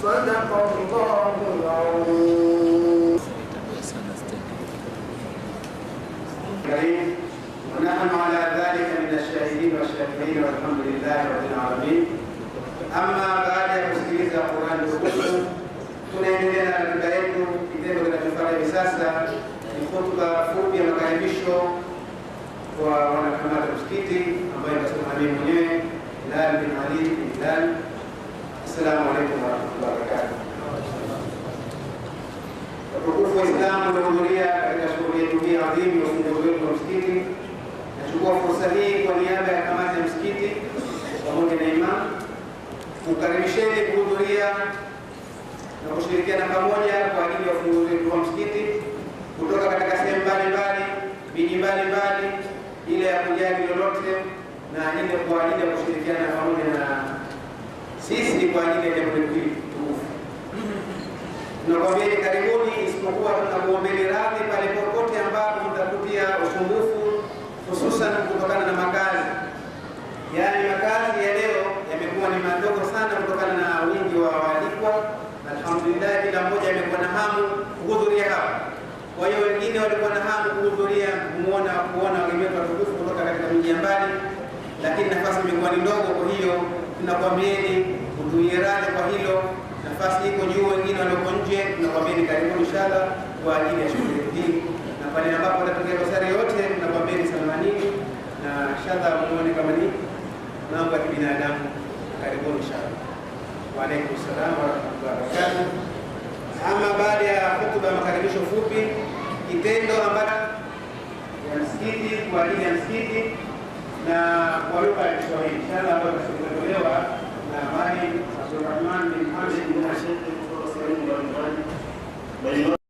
صدق الله العظيم. ونحن على ذلك من الشاهدين والشاكرين والحمد لله رب العالمين. Ama baada ya kusikiliza Qur'an tukufu, tunaendelea na ratiba yetu. Kitendo kinachofuata hivi sasa ni hotuba fupi ya makaribisho kwa wanakamati wa msikiti ambayo itasoma mimi mwenyewe Bilal bin Ali bin Bilal. Assalamu alaykum wa rahmatullahi wa barakatuh. Watukufu wa Islam waliohudhuria katika shughuli yetu hii adhimu ya ufunguzi wetu wa msikiti, nachukua fursa hii kwa niaba ya kamati ya msikiti pamoja na imam kukaribisheni kuhudhuria na kushirikiana pamoja kwa ajili ya ufunguzi wetu wa msikiti kutoka katika sehemu mbalimbali, miji mbalimbali, ile ya kujali lolote na ile kwa ajili ya kushirikiana pamoja na sisi kwa ajili ya jambo hili tukufu. Tunakwambieni karibuni, isipokuwa tunakuombeni radhi pale popote ambapo mtakutia usumbufu, hususan kutokana na makazi. Yaani makazi ya leo yamekuwa ni madogo sana kutokana na wingi wa waalikwa. Alhamdulillah, kila mmoja amekuwa na hamu kuhudhuria hapa. Kwa hiyo wengine walikuwa na hamu kuhudhuria kuona wageni wetu watukufu kutoka katika miji ya mbali, lakini nafasi imekuwa ni ndogo. Kwa hiyo tunakwambieni kutuie radhi kwa hilo. Nafasi iko juu, wengine walioko nje, tunakwambieni karibuni inshallah kwa ajili ya shughuli hii. Na pale ambapo tatokea dosari yote, tunakwambieni salamanini na inshallah muone kama ni mambo ya kibinadamu. Karibuni inshallah. Wa alaykum salaam wa rahmatullahi wa barakatuh. Ama baada ya hotuba ya makaribisho fupi, kitendo ambacho ya msikiti kwa ajili ya msikiti na kwa lugha ya Kiswahili inshallah ambayo tutatolewa na Mali Abdulrahman bin Hamid bin Sheikh